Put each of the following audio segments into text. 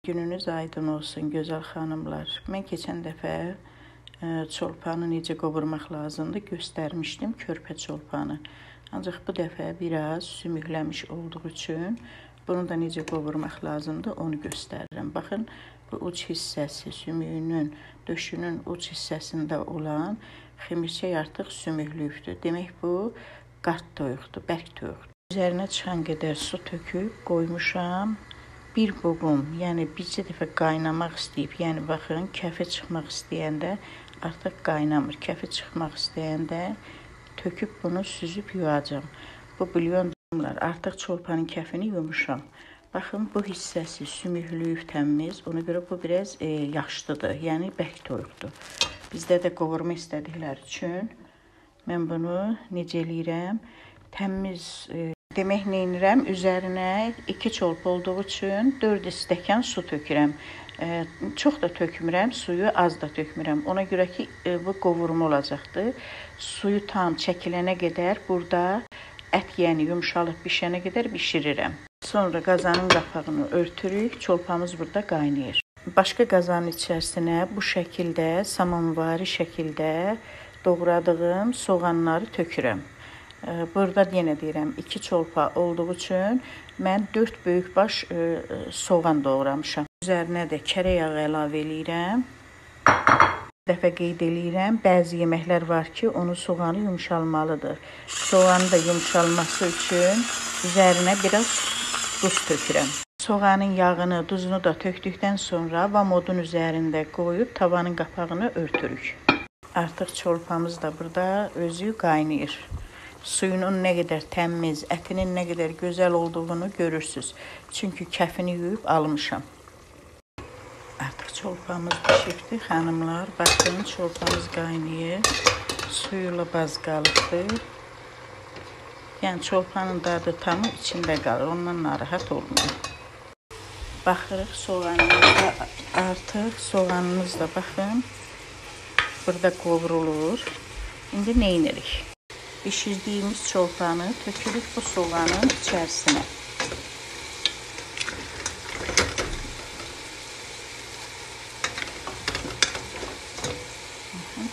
Gününüz aydın olsun, gözəl xanımlar. Mən keçən dəfə çolpanı necə qovurmaq lazımdır göstərmişdim, körpə çolpanı. Ancaq bu dəfə biraz sümükləmiş olduğu üçün bunu da necə qovurmaq lazımdır onu göstərirəm. Baxın, bu uc hissəsi, sümüyünün, döşünün uc hissəsində olan xəmirçək artıq sümüklüyübdür. Demək bu qart toyuqdur, bərk toyuqdur. Üzərinə çıxan qədər su töküb qoymuşam. Bir boğum, yəni bircə dəfə qaynamaq istəyib, yəni baxın, kəfi çıxmaq istəyəndə artıq qaynamır. Kəfi çıxmaq istəyəndə töküb bunu süzüb yuyacam. Bu bulyonlar artıq çolpanın kəfini yumuşam. Baxın, bu hissəsi sümüklüyüb təmiz, ona görə bu biraz yaşlıdır, yəni bərk toyuqdur. Bizdə də qovurma istədikləri üçün mən bunu necə eləyirəm? Təmiz demək neyinirəm? Üzərinə 2 çolpa olduğu üçün 4 stəkan su tökürəm. Çox da tökmürəm, suyu az da tökmürəm. Ona görə ki, bu qovurma olacaqdır. Suyu tam çəkilənə qədər burada ət yəni yumşalıb bişənə qədər bişirirəm. Sonra qazanın qapağını örtürük, çolpamız burada qaynayır. Başqa qazanın içərisinə bu şəkildə, samanvari şəkildə doğradığım soğanları tökürəm. Burada yenə deyirəm, 2 çolpa olduğu üçün mən 4 böyük baş soğan doğramışam. Üzərinə də kərə yağı əlavə eləyirəm. Bir dəfə qeyd eləyirəm, bəzi yeməklər var ki, onun soğanı yumşalmalıdır. Soğanın da yumşalması üçün üzərinə biraz duz tökürəm. Soğanın yağını, duzunu da tökdükdən sonra vamodun üzərində qoyub tavanın qapağını örtürük. Artıq çolpamız da burada özü qaynayır. Suyunun nə qədər təmiz, ətinin nə qədər gözəl olduğunu görürsünüz. Çünki kəfini yuyub almışam. Artıq çolpamız pişibdir, xanımlar. Baxın, çolpamız qaynayır. Suyuyla baz qalıbdır. Yəni, çolpanın dadı tamı içində qalır. Ondan narahat olmayın. Baxırıq soğanımızda, artıq soğanımız da baxın, burada qovrulur. İndi neyinirik? Pişirdiyimiz çolpanı tökürük bu soğanın içərisinə.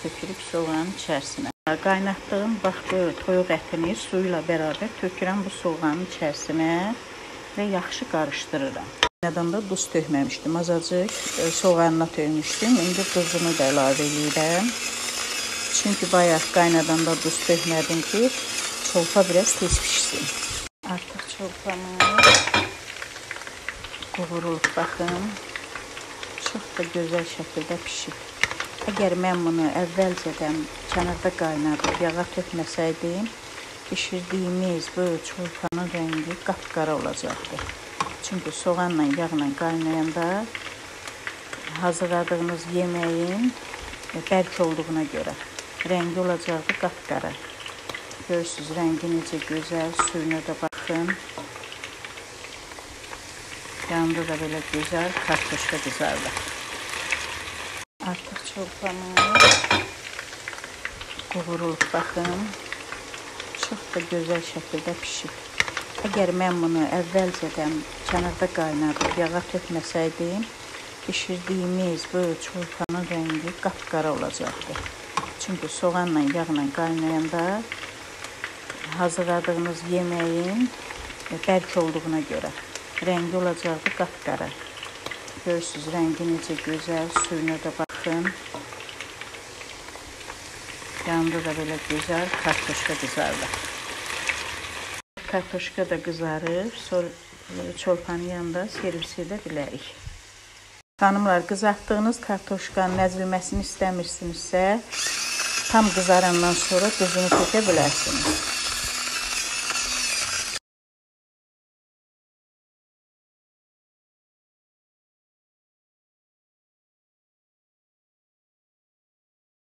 Tökürük soğanın içərisinə. Qaynatdığım bax bu toyuq ətini suyla bərabər tökürəm bu soğanın içərisinə və yaxşı qarışdırıram. Qaynadan da duz tökməmişdim, azacıq soğanına tökmüşdüm. İndi duzunu da əlavə edirəm. Çünki bayaq qaynadan da duz tökmədim ki, çolpa biraz tez pişsin. Artıq çolpamız qovurulub, baxın. Çox da gözəl şəkildə pişib. Əgər mən bunu əvvəlcədən kənarda qaynadıb, yağa tökməsəydim, pişirdiyimiz bu çolpanın rəngi qapqara olacaqdı. Çünki soğanla, yağla qaynayanda hazırladığınız yeməyin bərk olduğuna görə rəngi olacaqdı qapqara. Görürsünüz, rəngi necə gözəl, suyuna da baxın. Yanında da belə gözəl kartoşka qızardı. Artıq çolpamız qovurulub, baxın. Çox da gözəl şəkildə pişib. Əgər mən bunu əvvəlcədən kənarda qaynadıb, yağa tökməsəydim, pişirdiyimiz bu çolpanın rəngi qapqara olacaqdı. Çünki soğanla, yağla qaynayanda hazırladığınız yeməyin bərk olduğuna görə rəngi olacaqdı qapqara. Görürsünüz, rəngi necə gözəl, suyuna da baxın. Yanında da belə gözəl kartoşka qızardı. Kartoşka da qızarır, sonra çolpanın yanında servis edə bilərik. Xanımlar, qızartdığınız kartoşkanın əzilməsini istəmirsinizsə, tam qızarandan sonra duzunu tökə bilərsiniz.